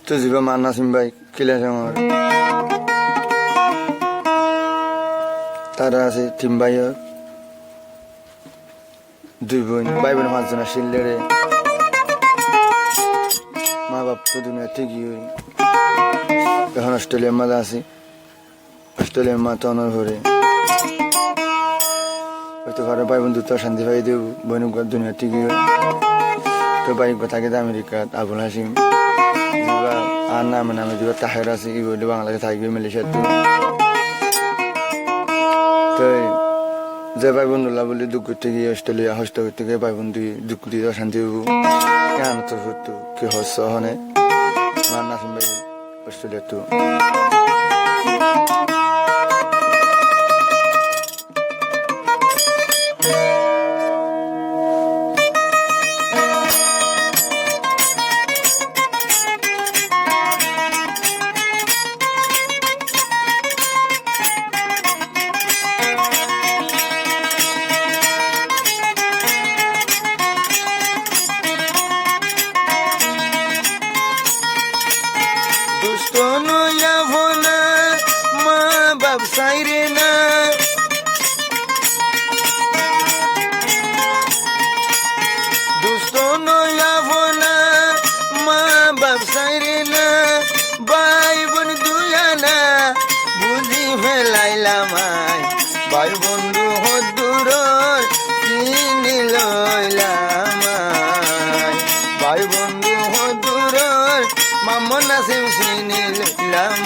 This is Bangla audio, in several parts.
তো জীবা মান নাসিম ভাই কিলাস আমার তারা আছে তিন ভাই দুই বোন ভাই বোন পাঁচজন শিললে মা বাপ তো দুনিয়া ঠিকই হই এখন অস্ট্রেলিয়ার মাঝে আছি অস্ট্রেলিয়ার মা তো অনর ঘরে হয়তো ঘরে ভাই বোন দুটো শান্তি পাই দেব বোন দুনিয়া ঠিকই হয় তো ভাই থাকে আমেরিকা আবুল হাসিম আর নামে নামে দিবা তাহের আছে ই বলে বাংলাদেশে থাকবে মালয়েশিয়া তো যে ভাই বন্ধুলা বলে দুঃখ থেকে অস্ট্রেলিয়া হস্টেল থেকে ভাই বন্ধু দুঃখ দিয়ে শান্তি হবো কেন তো সত্য কি হস্য হনে মান নাসিম ভাই অস্ট্রেলিয়া তো সাইরে না দুষ্ট নয়াব না মা বাপ সাইরে না ভাই বোন দুয়ানা বুঝি ফেলাইলাম ভাই বন্ধু হদুর কিনি লইলাম ভাই বন্ধু হদুর মামন নাসিম চিনি লইলাম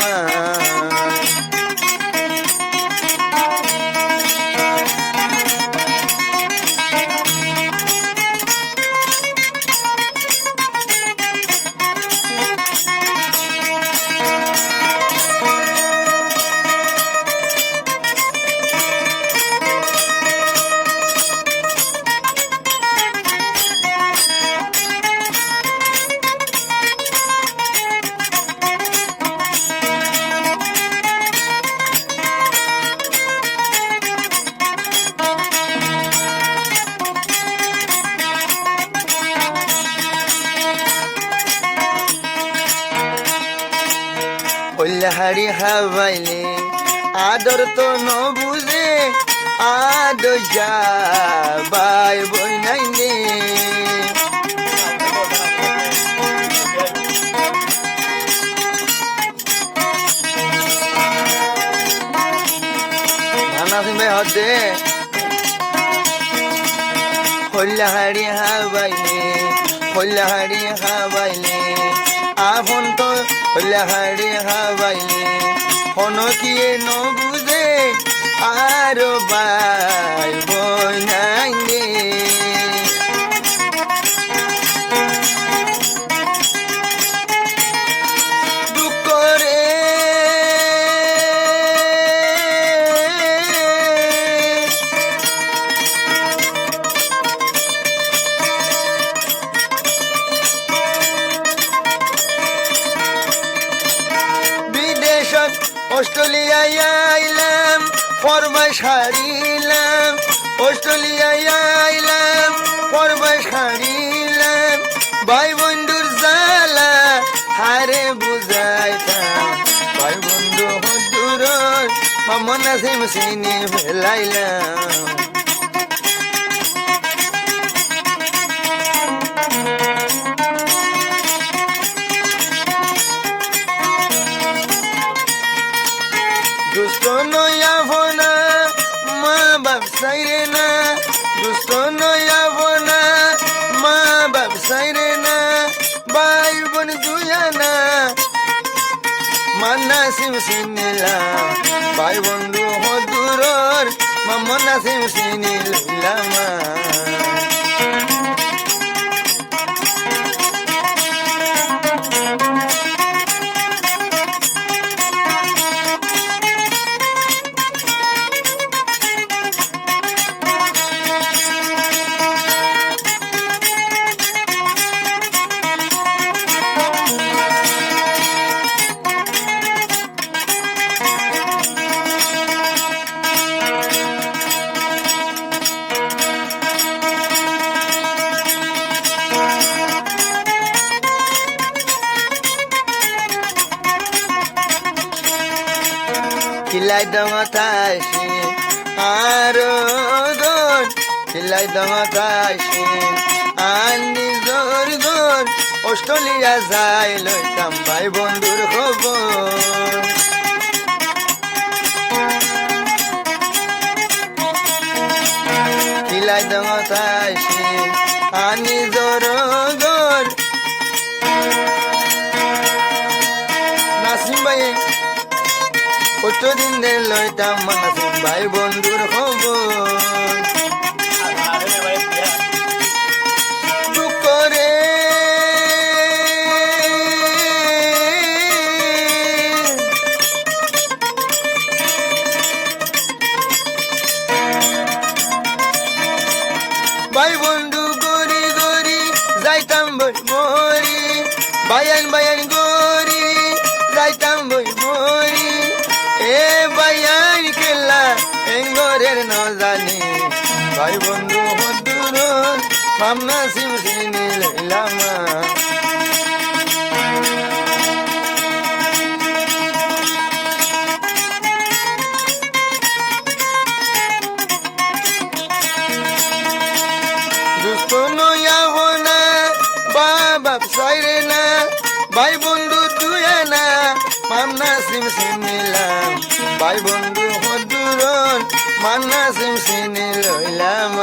হাড়ি হাবাইলে আদর তো ন বুঝে আদ যাই বই নাইলে হদে হল্লাহাড়ি হাবাইলে আপন তো হল্লাহাড়ি হাবাইলে হনকিয়ে ন বুঝে আর ভাই বই নাইলে অস্ট্রেলিয়ায় আইলাম পরবাস হারিলাম অস্ট্রেলিয়ায় আইলাম পরবাস হারিলাম ভাই বন্ধুর জ্বালা হারে বুঝাইতাম ভাই বন্ধু হদুর মামন নাসিম চিনি ফেলাইলাম দুষ্ট নয়াব না মা বাপ সাইরে না দুষ্ট নয়াব না মা বাপ সাইরে না ভাই বোন দুয়ানা মান নাসিম চিনিলাম ভাই বন্ধু হদুর মামন নাসিম চিনি লইলাম খিলাই দঙতাইছি আরো দর খিলাই দঙতাইছি আনি জোর জোর অস্ট্রেলিয়া যাই লইতাম ভাই বন্ধুর খবর খিলাই দঙতাইছি আনি জোর জোর নাসিম ভাই কতদিন ধরে লইতাম নাসিম ভাই বন্ধুর খবর দুঃখরে ভাই বন্ধু গরি গরি যাইতাম বই মরি বায়ান বায়ান গরি যাইতাম বই মরি এ বায়ান খেলা এঙ্গরের ন জানি ভাই বন্ধু হদুর মামনা সিম সিনি লইলামা বাপ সাইরে না ভাই বন্ধু তুই না মামনা সিম সিনিলাম ভাই বন্ধু হদুর মামনা সিম সিনি লইলাম